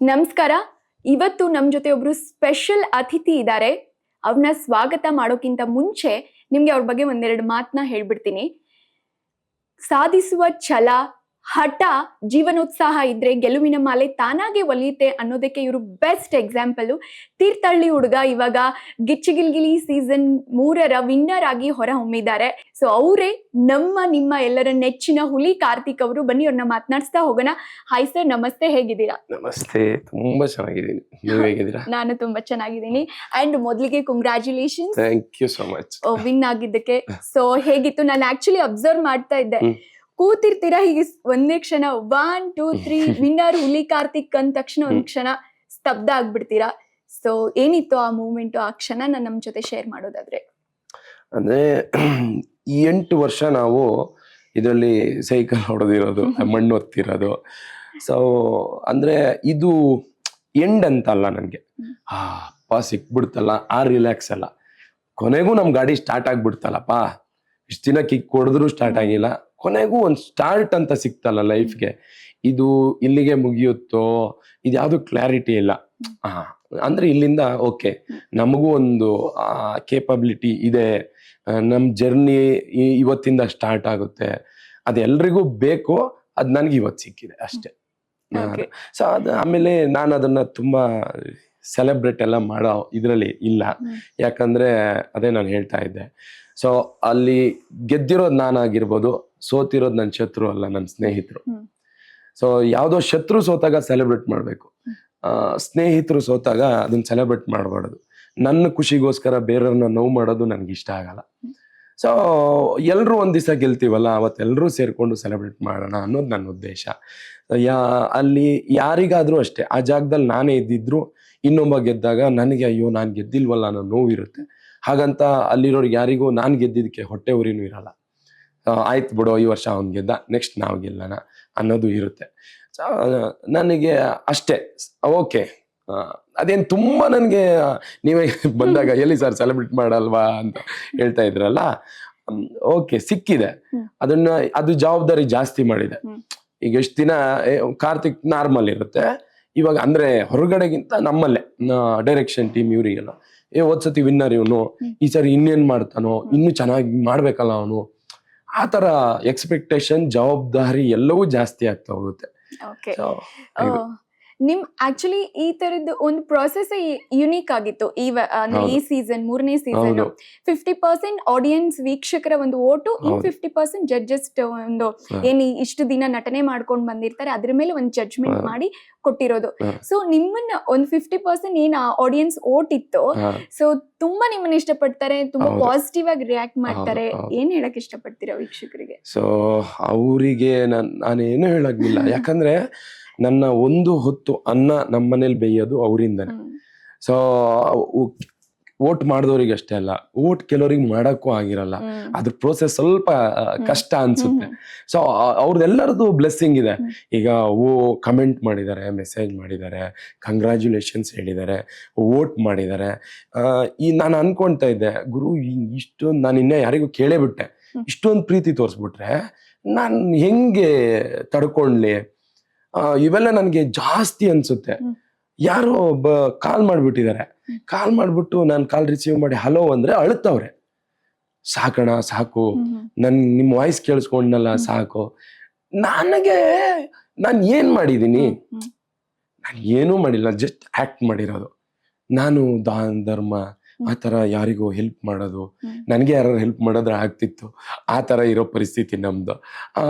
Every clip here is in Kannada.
ನಮಸ್ಕಾರ. ಇವತ್ತು ನಮ್ಮ ಜೊತೆ ಒಬ್ರು ಸ್ಪೆಷಲ್ ಅತಿಥಿ ಇದ್ದಾರೆ. ಅವ್ರನ್ನ ಸ್ವಾಗತ ಮಾಡೋಕ್ಕಿಂತ ಮುಂಚೆ ನಿಮ್ಗೆ ಅವ್ರ ಬಗ್ಗೆ ಒಂದೆರಡು ಮಾತನ್ನ ಹೇಳ್ಬಿಡ್ತೀನಿ. ಸಾಧಿಸುವ ಛಲ, ಹಠ, ಜೀವನೋತ್ಸಾಹ ಇದ್ರೆ ಗೆಲುವಿನ ಮಾಲೆ ತಾನಾಗೆ ಒಲಿಯುತ್ತೆ ಅನ್ನೋದಕ್ಕೆ ಇವರು ಬೆಸ್ಟ್ ಎಕ್ಸಾಂಪಲ್. ತೀರ್ಥಹಳ್ಳಿ ಹುಡುಗ ಇವಾಗ ಗಿಚ್ಚಿಗಿಲ್ಗಿಲಿ ಸೀಸನ್ 3ರ ವಿನ್ನರ್ ಆಗಿ ಹೊರ ಹೊಮ್ಮಿದ್ದಾರೆ. ಸೊ ಅವರೇ ನಿಮ್ಮ ಎಲ್ಲರ ನೆಚ್ಚಿನ ಹುಲಿ ಕಾರ್ತಿಕ್ ಅವರು. ಬನ್ನಿ ಅವ್ರನ್ನ ಮಾತನಾಡಿಸ್ತಾ ಹೋಗೋಣ. ಹಾಯ್ ಸರ್, ನಮಸ್ತೆ, ಹೇಗಿದ್ದೀರಾ? ನಮಸ್ತೆ, ತುಂಬಾ ಚೆನ್ನಾಗಿದ್ದೀನಿ. ನೀವು ಹೇಗಿದ್ದೀರಾ? ನಾನು ತುಂಬಾ ಚೆನ್ನಾಗಿದ್ದೀನಿ. ಅಂಡ್ ಮೊದಲಿಗೆ congratulations thank you so much win ಆಗಿದ್ದಕ್ಕೆ. ಸೊ ಹೇಗಿತ್ತು? ನಾನು ಆಕ್ಚುಲಿ ಅಬ್ಸರ್ವ್ ಮಾಡ್ತಾ ಇದ್ದೆ, ಕೂತಿರ್ತೀರಾ ಹೀಗೆ ಒಂದೇ ಕ್ಷಣ 1 2 3 ವಿನ್ನರ್ ಹುಲಿ ಕಾರ್ತಿಕ್ ಅಂದ ತಕ್ಷಣ ಒಂದ್ ಕ್ಷಣ ಸ್ತಬ್ಧ ಆಗ್ಬಿಡ್ತೀರಾ. ಸೊ ಏನಿತ್ತು ಆ ಮೂಮೆಂಟ್, ಆ ಕ್ಷಣ ನಮ್ ಜೊತೆ ಶೇರ್ ಮಾಡೋದಾದ್ರೆ? ಅಂದ್ರೆ 8 ವರ್ಷ ನಾವು ಇದರಲ್ಲಿ ಸೈಕಲ್ ಹೊಡೆದಿರೋದು, ಮಣ್ಣು ಹೊತ್ತಿರೋದು. ಸೊ ಅಂದ್ರೆ ಇದು ಎಂಡ್ ಅಂತ ಅಲ್ಲ ನನ್ಗೆ. ಅಪ್ಪ ಸಿಕ್ಬಿಡ್ತಲ್ಲ ಆ ರಿಲ್ಯಾಕ್ಸ್ ಅಲ್ಲ, ಕೊನೆಗೂ ನಮ್ ಗಾಡಿ ಸ್ಟಾರ್ಟ್ ಆಗ್ಬಿಡ್ತಲ್ಲಪ್ಪ. ಇಷ್ಟ ದಿನ ಕಿಕ್ ಹೊಡೆದ್ರು ಸ್ಟಾರ್ಟ್ ಆಗಿಲ್ಲ, ಕೊನೆಗೂ ಒಂದ್ ಸ್ಟಾರ್ಟ್ ಅಂತ ಸಿಕ್ತಲ್ಲ ಲೈಫ್ಗೆ. ಇದು ಇಲ್ಲಿಗೆ ಮುಗಿಯುತ್ತೋ ಇದ್ಯಾವುದು ಕ್ಲಾರಿಟಿ ಇಲ್ಲ. ಅಂದ್ರೆ ಇಲ್ಲಿಂದ ಓಕೆ, ನಮಗೂ ಒಂದು ಕೇಪಬಿಲಿಟಿ ಇದೆ, ನಮ್ ಜರ್ನಿ ಇವತ್ತಿಂದ ಸ್ಟಾರ್ಟ್ ಆಗುತ್ತೆ, ಅದೆಲ್ರಿಗೂ ಬೇಕು, ಅದ್ ನನ್ಗೆ ಇವತ್ತು ಸಿಕ್ಕಿದೆ ಅಷ್ಟೇ. ಸೊ ಅದು ಆಮೇಲೆ ನಾನು ಅದನ್ನ ತುಂಬಾ ಸೆಲೆಬ್ರೇಟ್ ಎಲ್ಲ ಮಾಡೋ ಇದ್ರಲ್ಲಿ ಇಲ್ಲ. ಯಾಕಂದ್ರೆ ಅದೇ ನಾನು ಹೇಳ್ತಾ ಇದ್ದೆ, ಸೊ ಅಲ್ಲಿ ಗೆದ್ದಿರೋದು ನಾನಾಗಿರ್ಬೋದು, ಸೋತಿರೋದು ನನ್ನ ಶತ್ರು ಅಲ್ಲ, ನನ್ನ ಸ್ನೇಹಿತರು. ಸೊ ಯಾವ್ದೋ ಶತ್ರು ಸೋತಾಗ ಸೆಲೆಬ್ರೇಟ್ ಮಾಡ್ಬೇಕು, ಸ್ನೇಹಿತರು ಸೋತಾಗ ಅದನ್ನ ಸೆಲೆಬ್ರೇಟ್ ಮಾಡಬಾರ್ದು. ನನ್ನ ಖುಷಿಗೋಸ್ಕರ ಬೇರೆಯವ್ರನ್ನ ನೋವು ಮಾಡೋದು ನನ್ಗೆ ಇಷ್ಟ ಆಗಲ್ಲ. ಸೊ ಎಲ್ರು ಒಂದ್ ದಿವಸ ಗೆಲ್ತೀವಲ್ಲ, ಅವತ್ತೆಲ್ಲರೂ ಸೇರ್ಕೊಂಡು ಸೆಲೆಬ್ರೇಟ್ ಮಾಡೋಣ ಅನ್ನೋದು ನನ್ನ ಉದ್ದೇಶ. ಅಲ್ಲಿ ಯಾರಿಗಾದ್ರೂ ಅಷ್ಟೇ, ಆ ಜಾಗದಲ್ಲಿ ನಾನೇ ಇದ್ದಿದ್ರು ಇನ್ನೊಬ್ಬ ಗೆದ್ದಾಗ ನನಗೆ ಅಯ್ಯೋ ನಾನ್ ಗೆದ್ದಿಲ್ವಲ್ಲ ಅನ್ನೋ ನೋವಿರುತ್ತೆ. ಹಾಗಂತ ಅಲ್ಲಿರೋರ್ಗೆ ಯಾರಿಗೂ ನಾನ್ ಗೆದ್ದಿದ್ದಕ್ಕೆ ಹೊಟ್ಟೆ ಉರಿನೂ ಇರಲ್ಲ. ಆಯ್ತು ಬಿಡೋ, ಈ ವರ್ಷ ಅವ್ನ್ ಗೆದ್ದ, ನೆಕ್ಸ್ಟ್ ನಾವು ಗೆಲ್ಲೋಣ ಅನ್ನೋದು ಇರುತ್ತೆ. ನನಗೆ ಅಷ್ಟೇ ಓಕೆ. ಅದೇನ್ ತುಂಬಾ ನನ್ಗೆ ನೀವೇ ಬಂದಾಗ ಎಲ್ಲಿ ಸರ್ ಸೆಲೆಬ್ರೇಟ್ ಮಾಡಲ್ವಾ ಅಂತ ಹೇಳ್ತಾ ಇದ್ರಲ್ಲ, ಓಕೆ ಸಿಕ್ಕಿದೆ, ಅದನ್ನ ಅದು ಜವಾಬ್ದಾರಿ ಜಾಸ್ತಿ ಮಾಡಿದೆ. ಈಗ ಎಷ್ಟು ದಿನ ಕಾರ್ತಿಕ್ ನಾರ್ಮಲ್ ಇರುತ್ತೆ, ಇವಾಗ ಅಂದ್ರೆ ಹೊರಗಡೆಗಿಂತ ನಮ್ಮಲ್ಲೇ ಡೈರೆಕ್ಷನ್ ಟೀಮ್ ಇವರಿಗೆಲ್ಲ ಓದ್ಸತಿ ವಿನ್ನರ್ ಇವನು, ಈ ಸರಿ ಇನ್ನೇನ್ ಮಾಡ್ತಾನೋ, ಇನ್ನು ಚೆನ್ನಾಗಿ ಮಾಡ್ಬೇಕಲ್ಲ ಅವನು, ಆ ತರ ಎಕ್ಸ್ಪೆಕ್ಟೇಷನ್, ಜವಾಬ್ದಾರಿ ಎಲ್ಲವೂ ಜಾಸ್ತಿ ಆಗ್ತಾ ಹೋಗುತ್ತೆ. ನಿಮ್ ಆಕ್ಚುಲಿ ಈ ತರದ್ದು ಒಂದು ಪ್ರಾಸೆಸ್ ಯುನೀಕ್ ಆಗಿತ್ತು. ಅಂದ್ರೆ ಈ ಸೀಸನ್ 3ನೇ ಸೀಸನ್ 50% ಆಡಿಯನ್ಸ್ ವೀಕ್ಷಕರ ಒಂದು ಓಟು, ಇನ್ 50% ಜಡ್ಜಸ್ ಒಂದು ಏನ್ ಇಷ್ಟು ದಿನ ನಟನೆ ಮಾಡ್ಕೊಂಡ್ ಬಂದಿರ್ತಾರೆ ಅದ್ರ ಮೇಲೆ ಒಂದು ಜಡ್ಜ್ಮೆಂಟ್ ಮಾಡಿ ಕೊಟ್ಟಿರೋದು. ಸೊ ನಿಮ್ಮನ್ನ ಒಂದು 50% ಏನ್ ಆಡಿಯನ್ಸ್ ಓಟ್ ಇತ್ತು, ಸೊ ತುಂಬಾ ನಿಮ್ಮನ್ನ ಇಷ್ಟಪಡ್ತಾರೆ, ತುಂಬಾ ಪಾಸಿಟಿವ್ ಆಗಿ ರಿಯಾಕ್ಟ್ ಮಾಡ್ತಾರೆ. ಏನ್ ಹೇಳಕ್ ಇಷ್ಟಪಡ್ತೀರಾ ವೀಕ್ಷಕರಿಗೆ? ಸೊ ಅವರಿಗೆ ನಾನೇನು ಹೇಳಕ್ಕಿಲ್ಲ, ಯಾಕಂದ್ರೆ ನನ್ನ ಒಂದು ಹೊತ್ತು ಅನ್ನ ನಮ್ಮನೇಲಿ ಬೇಯೋದು ಅವರಿಂದನೇ. ಸೊ ವೋಟ್ ಮಾಡಿದವ್ರಿಗೆ ಅಷ್ಟೇ ಅಲ್ಲ, ವೋಟ್ ಕೆಲವ್ರಿಗೆ ಮಾಡಕ್ಕೂ ಆಗಿರಲ್ಲ, ಅದ್ರ ಪ್ರೋಸೆಸ್ ಸ್ವಲ್ಪ ಕಷ್ಟ ಅನ್ಸುತ್ತೆ. ಸೊ ಅವ್ರದ್ದೆಲ್ಲರದು ಬ್ಲೆಸ್ಸಿಂಗ್ ಇದೆ. ಈಗ ಕಮೆಂಟ್ ಮಾಡಿದ್ದಾರೆ, ಮೆಸೇಜ್ ಮಾಡಿದ್ದಾರೆ, ಕಂಗ್ರ್ಯಾಚುಲೇಷನ್ಸ್ ಹೇಳಿದ್ದಾರೆ, ವೋಟ್ ಮಾಡಿದ್ದಾರೆ. ನಾನು ಅನ್ಕೊಂತಾ ಇದ್ದೆ, ಗುರು ಇಷ್ಟೊಂದು ನಾನು ಇನ್ನೂ ಯಾರಿಗೂ ಕೇಳೇ ಬಿಟ್ಟೆ, ಇಷ್ಟೊಂದು ಪ್ರೀತಿ ತೋರಿಸ್ಬಿಟ್ರೆ ನಾನು ಹೆಂಗೆ ತಡ್ಕೊಂಡ್ಲಿ, ಇವೆಲ್ಲ ನನಗೆ ಜಾಸ್ತಿ ಅನ್ಸುತ್ತೆ. ಯಾರೋ ಒಬ್ಬ ಕಾಲ್ ಮಾಡ್ಬಿಟ್ಟಿದ್ದಾರೆ, ಕಾಲ್ ಮಾಡ್ಬಿಟ್ಟು ನಾನು ಕಾಲ್ ರಿಸೀವ್ ಮಾಡಿ ಹಲೋ ಅಂದ್ರೆ ಅಳುತ್ತವ್ರೆ, ಸಾಕಣ ಸಾಕು, ನಿಮ್ ವಾಯ್ಸ್ ಕೇಳಿಸ್ಕೊಂಡ್ನಲ್ಲ ಸಾಕು. ನನಗೆ ನಾನು ಏನ್ ಮಾಡಿದೀನಿ? ನಾನು ಏನೂ ಮಾಡಿಲ್ಲ, ಜಸ್ಟ್ ಆಕ್ಟ್ ಮಾಡಿರೋದು. ನಾನು ದಾನ ಧರ್ಮ ಆ ತರ ಯಾರಿಗೂ ಹೆಲ್ಪ್ ಮಾಡೋದು, ನನ್ಗೆ ಯಾರು ಹೆಲ್ಪ್ ಮಾಡಿದ್ರೆ ಆಗ್ತಿತ್ತು, ಆ ತರ ಇರೋ ಪರಿಸ್ಥಿತಿ ನಮ್ದು.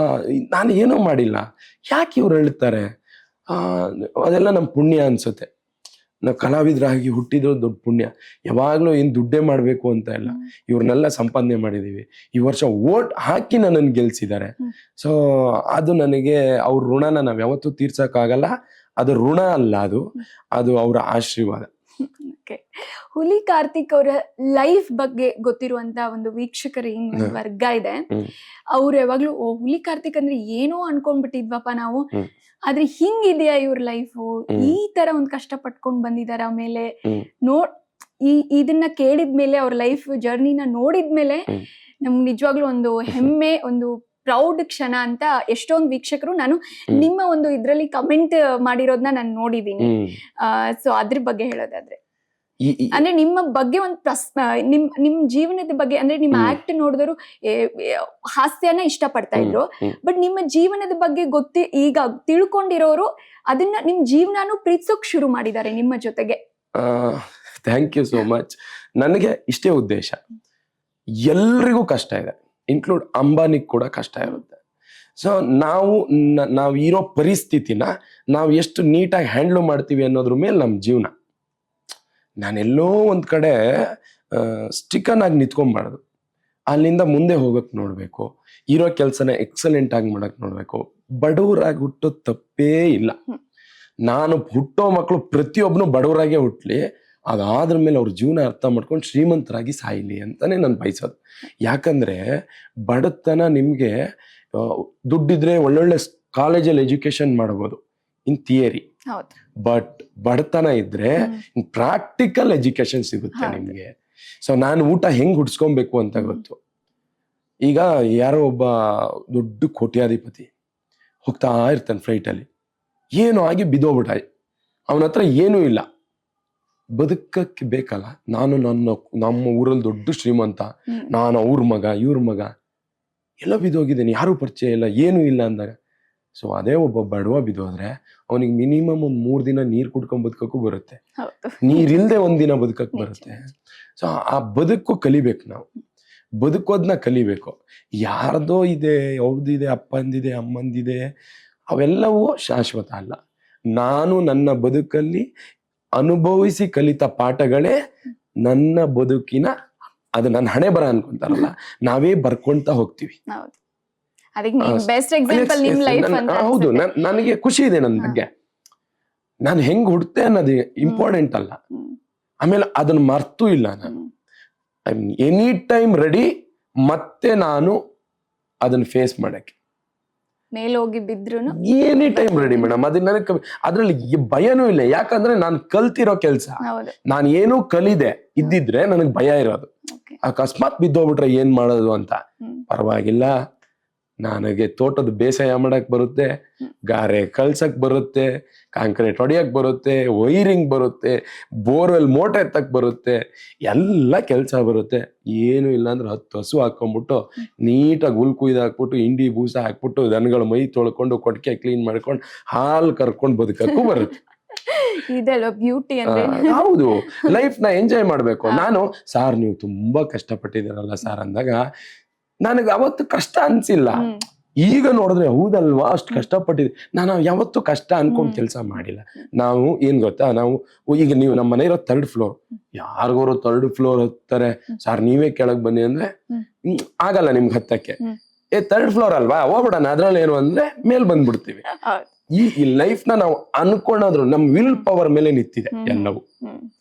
ನಾನು ಏನೂ ಮಾಡಿಲ್ಲ, ಯಾಕೆ ಇವ್ರು ಹೇಳ್ತಾರೆ? ಅದೆಲ್ಲ ನಮ್ ಪುಣ್ಯ ಅನ್ಸುತ್ತೆ. ನಾವು ಕಲಾವಿದರಾಗಿ ಹುಟ್ಟಿದ್ರು ದೊಡ್ಡ ಪುಣ್ಯ. ಯಾವಾಗ್ಲೂ ಏನ್ ದುಡ್ಡೇ ಮಾಡ್ಬೇಕು ಅಂತ ಇಲ್ಲ, ಇವ್ರನ್ನೆಲ್ಲ ಸಂಪಾದನೆ ಮಾಡಿದೀವಿ. ಈ ವರ್ಷ ವೋಟ್ ಹಾಕಿ ನನ್ನನ್ನು ಗೆಲ್ಸಿದ್ದಾರೆ. ಸೊ ಅದು ನನಗೆ ಅವ್ರ ಋಣನ ನಾವ್ ಯಾವತ್ತೂ ತೀರ್ಸಕ್ಕಾಗಲ್ಲ. ಅದು ಋಣ ಅಲ್ಲ, ಅದು ಅವ್ರ ಆಶೀರ್ವಾದ. ಹುಲಿ ಕಾರ್ತಿಕ್ ಅವರ ಲೈಫ್ ಬಗ್ಗೆ ಗೊತ್ತಿರುವಂತ ಒಂದು ವೀಕ್ಷಕರ ಒಂದು ವರ್ಗ ಇದೆ. ಅವ್ರು ಯಾವಾಗ್ಲೂ ಹುಲಿ ಕಾರ್ತಿಕ್ ಅಂದ್ರೆ ಏನೋ ಅನ್ಕೊಂಡ್ಬಿಟ್ಟಿದ್ವಪ್ಪ ನಾವು, ಆದ್ರೆ ಹಿಂಗಿದೆಯಾ ಇವ್ರ ಲೈಫು, ಈ ತರ ಒಂದ್ ಕಷ್ಟ ಪಟ್ಕೊಂಡ್ ಬಂದಿದಾರ, ಆಮೇಲೆ ಇದನ್ನ ಕೇಳಿದ್ಮೇಲೆ, ಅವ್ರ ಲೈಫ್ ಜರ್ನಿನ ನೋಡಿದ್ಮೇಲೆ ನಮ್ಗೆ ನಿಜವಾಗ್ಲೂ ಒಂದು ಹೆಮ್ಮೆ, ಒಂದು ಪ್ರೌಡ್ ಕ್ಷಣ ಅಂತ ಎಷ್ಟೊಂದು ವೀಕ್ಷಕರು ನಾನು ನಿಮ್ಮ ಒಂದು ಇದ್ರಲ್ಲಿ ಕಮೆಂಟ್ ಮಾಡಿರೋದನ್ನ ನಾನು ನೋಡಿದೀನಿ. ಸೊ ಅದ್ರ ಬಗ್ಗೆ ಹೇಳೋದಾದ್ರೆ ಅಂದ್ರೆ ನಿಮ್ಮ ಬಗ್ಗೆ ಒಂದು ನಿಮ್ ಜೀವನದ ಬಗ್ಗೆ ಅಂದ್ರೆ ನಿಮ್ಮ ಆಕ್ಟ್ ನೋಡಿದ್ರು ಹಾಸ್ಯನ ಇಷ್ಟಪಡ್ತಾ ಇದ್ರು. ಬಟ್ ನಿಮ್ಮ ಜೀವನದ ಬಗ್ಗೆ ಈಗ ತಿಳ್ಕೊಂಡಿರೋರು ಅದನ್ನ ನಿಮ್ ಜೀವನಾನು ಪ್ರೀತಿಸೋಕ್ ಶುರು ಮಾಡಿದ್ದಾರೆ ನಿಮ್ಮ ಜೊತೆಗೆ. Thank you so much. ನನಗೆ ಇಷ್ಟೇ ಉದ್ದೇಶ, ಎಲ್ರಿಗೂ ಕಷ್ಟ ಇದೆ, ಇನ್ಕ್ಲೂಡ್ ಅಂಬಾನಿಗ್ ಕೂಡ ಕಷ್ಟ ಇರುತ್ತೆ. ಸೊ ನಾವು ಇರೋ ಪರಿಸ್ಥಿತಿನ ನಾವು ಎಷ್ಟು ನೀಟಾಗಿ ಹ್ಯಾಂಡ್ಲ್ ಮಾಡ್ತೀವಿ ಅನ್ನೋದ್ರ ಮೇಲೆ ನಮ್ಮ ಜೀವನ. ನಾನೆಲ್ಲೋ ಒಂದ್ ಕಡೆ ಸ್ಟಿಕನ್ ಆಗಿ ನಿಂತ್ಕೊಂಬಾರ್ದು, ಅಲ್ಲಿಂದ ಮುಂದೆ ಹೋಗಕ್ ನೋಡ್ಬೇಕು, ಇರೋ ಕೆಲ್ಸನ ಎಕ್ಸಲೆಂಟ್ ಆಗಿ ಮಾಡಕ್ ನೋಡ್ಬೇಕು. ಬಡವರಾಗಿ ಹುಟ್ಟೋದ್ ತಪ್ಪೇ ಇಲ್ಲ. ನಾನು ಹುಟ್ಟೋ ಮಕ್ಕಳು ಪ್ರತಿಯೊಬ್ಬನು ಬಡವರಾಗೆ ಹುಟ್ಲಿ, ಅದಾದ್ರ ಮೇಲೆ ಅವ್ರ ಜೀವನ ಅರ್ಥ ಮಾಡ್ಕೊಂಡು ಶ್ರೀಮಂತರಾಗಿ ಸಾಯ್ಲಿ ಅಂತಾನೆ ನಾನು ಬಯಸೋದು. ಯಾಕಂದ್ರೆ ಬಡತನ ನಿಮ್ಗೆ ದುಡ್ಡಿದ್ರೆ ಒಳ್ಳೊಳ್ಳೆ ಕಾಲೇಜಲ್ಲಿ ಎಜುಕೇಶನ್ ಮಾಡಬಹುದು ಇನ್ ಥಿಯರಿ, ಬಟ್ ಬಡತನ ಇದ್ರೆ ಪ್ರಾಕ್ಟಿಕಲ್ ಎಜುಕೇಶನ್ ಸಿಗುತ್ತೆ ನಿಮ್ಗೆ. ಸೊ ನಾನು ಊಟ ಹೆಂಗ್ ಹುಡ್ಸ್ಕೊಬೇಕು ಅಂತ ಗೊತ್ತು. ಈಗ ಯಾರೋ ಒಬ್ಬ ದೊಡ್ಡ ಕೋಟ್ಯಾಧಿಪತಿ ಹೋಗ್ತಾ ಇರ್ತಾನೆ ಫ್ಲೈಟ್ ಅಲ್ಲಿ, ಏನೋ ಆಗಿ ಬಿದ್ದೋಗ್ಬಿಟ್ಟ, ಅವನ ಹತ್ರ ಏನೂ ಇಲ್ಲ, ಬದುಕಕ್ಕೆ ಬೇಕಲ್ಲ. ನಮ್ಮ ಊರಲ್ಲಿ ದೊಡ್ಡ ಶ್ರೀಮಂತ, ನಾನು ಅವ್ರ ಮಗ ಇವ್ರ ಮಗ, ಎಲ್ಲ ಬಿದ್ದೋಗಿದ್ದೇನೆ, ಯಾರು ಪರಿಚಯ ಇಲ್ಲ, ಏನೂ ಇಲ್ಲ ಅಂದಾಗ. ಸೊ ಅದೇ ಒಬ್ಬ ಬಡವ ಬಿದ್ದೋದ್ರೆ ಅವನಿಗೆ ಮಿನಿಮಮ್ 3 ದಿನ ನೀರ್ ಕುಡ್ಕೊಂಡ್ ಬದುಕಕ್ಕೂ ಬರುತ್ತೆ, ನೀರಿಲ್ದೆ 1 ದಿನ ಬದುಕಕ್ ಬರುತ್ತೆ. ಸೊ ಆ ಬದುಕು ಕಲಿಬೇಕು, ನಾವು ಬದುಕೋದ್ನ ಕಲಿಬೇಕು. ಯಾರ್ದೋ ಇದೆ, ಅವ್ರದ್ದಿದೆ, ಅಪ್ಪಂದಿದೆ, ಅಮ್ಮಂದಿದೆ, ಅವೆಲ್ಲವೂ ಶಾಶ್ವತ ಅಲ್ಲ. ನಾನು ನನ್ನ ಬದುಕಲ್ಲಿ ಅನುಭವಿಸಿ ಕಲಿತ ಪಾಠಗಳೇ ನನ್ನ ಬದುಕಿನ, ಅದು ನನ್ನ ಹಣೆ ಬರ ಅನ್ಕೊಂತಾರಲ್ಲ, ನಾವೇ ಬರ್ಕೊಂತ ಹೋಗ್ತೀವಿ. ಹೌದು, ನನಗೆ ಖುಷಿ ಇದೆ ನನ್ನ ಬಗ್ಗೆ. ನಾನು ಹೆಂಗ್ ಹುಡ್ತೆ ಅನ್ನೋದು ಇಂಪಾರ್ಟೆಂಟ್ ಅಲ್ಲ. ಆಮೇಲೆ ಅದನ್ನ ಮರ್ತು ಇಲ್ಲ ನಾನು. ಎನಿ ಟೈಮ್ ರೆಡಿ, ಮತ್ತೆ ನಾನು ಅದನ್ನ ಫೇಸ್ ಮಾಡಕ್ಕೆ ಮೇಲೋಗಿ ಬಿದ್ರು ಎನಿ ಟೈಮ್ ರೆಡಿ ಮೇಡಮ್. ಅದು ನನಗೆ ಅದ್ರಲ್ಲಿ ಭಯನೂ ಇಲ್ಲ. ಯಾಕಂದ್ರೆ ನಾನು ಕಲ್ತಿರೋ ಕೆಲ್ಸ, ನಾನು ಏನೂ ಕಲಿದೆ ಇದ್ದಿದ್ರೆ ನನಗೆ ಭಯ ಇರೋದು. ಅಕಸ್ಮಾತ್ ಬಿದ್ದೋಗ್ಬಿಟ್ರೆ ಏನ್ ಮಾಡೋದು ಅಂತ. ಪರವಾಗಿಲ್ಲ, ನನಗೆ ತೋಟದ ಬೇಸಾಯ ಮಾಡಕ್ ಬರುತ್ತೆ, ಗಾರೆ ಕಳ್ಸಕ್ ಬರುತ್ತೆ, ಕಾಂಕ್ರೀಟ್ ಹೊಡಿಯಕ್ ಬರುತ್ತೆ, ವೈರಿಂಗ್ ಬರುತ್ತೆ, ಬೋರ್ವೆಲ್ ಮೋಟರ್ ಎತ್ತಕ್ ಬರುತ್ತೆ, ಎಲ್ಲ ಕೆಲಸ ಬರುತ್ತೆ. ಏನು ಇಲ್ಲ ಅಂದ್ರೆ 10 ಹಸು ಹಾಕೊಂಡ್ಬಿಟ್ಟು ನೀಟಾಗಿ ಹುಲ್ ಕುಯ್ದು ಹಾಕ್ಬಿಟ್ಟು ಇಂಡಿ ಬೂಸ ಹಾಕ್ಬಿಟ್ಟು ದನಗಳ ಮೈ ತೊಳ್ಕೊಂಡು ಕೊಟ್ಟಿಗೆ ಕ್ಲೀನ್ ಮಾಡ್ಕೊಂಡು ಹಾಲು ಕರ್ಕೊಂಡು ಬದುಕಕ್ಕೂ ಬರುತ್ತೆ. ಇದೆಲ್ಲ ಬ್ಯೂಟಿ ಅಂದ್ರೆ. ಹೌದು, ಲೈಫ್ ನ ಎಂಜಾಯ್ ಮಾಡ್ಬೇಕು. ನಾನು ಸಾರ್ ನೀವು ತುಂಬಾ ಕಷ್ಟಪಟ್ಟಿದ್ದೀರಲ್ಲ ಸಾರ್ ಅಂದಾಗ ನನಗೆ ಅವತ್ತು ಕಷ್ಟ ಅನ್ಸಿಲ್ಲ. ಈಗ ನೋಡಿದ್ರೆ ಹೌದಲ್ವಾ, ಅಷ್ಟು ಕಷ್ಟಪಟ್ಟಿದ್ವಿ. ನಾನು ಯಾವತ್ತೂ ಕಷ್ಟ ಅನ್ಕೊಂಡ್ ಕೆಲಸ ಮಾಡಿಲ್ಲ. ನಾವು ಏನ್ ಗೊತ್ತಾ, ನಾವು ಈಗ ನೀವು ನಮ್ಮ ಮನೆ ಇರೋ 3rd ಫ್ಲೋರ್, ಯಾರಿಗೋರು 3rd ಫ್ಲೋರ್ ಹತ್ತಾರೆ, ಸಾರ್ ನೀವೇ ಕೆಳಗ್ ಬನ್ನಿ ಅಂದ್ರೆ ಆಗಲ್ಲ ನಿಮ್ಗೆ ಹತ್ತಕ್ಕೆ. 3rd ಫ್ಲೋರ್ ಅಲ್ವಾ, ಹೋಗ್ಬಿಡೋಣ, ಅದ್ರಲ್ಲಿ ಏನು ಅಂದ್ರೆ ಮೇಲ್ ಬಂದ್ಬಿಡ್ತೀವಿ. ಈ ಲೈಫ್ ನ ನಾವು ಅನ್ಕೊಂಡ್ರು ನಮ್ ವಿಲ್ ಪವರ್ ಮೇಲೆ ನಿಂತಿದೆ ಎಲ್ಲವೂ.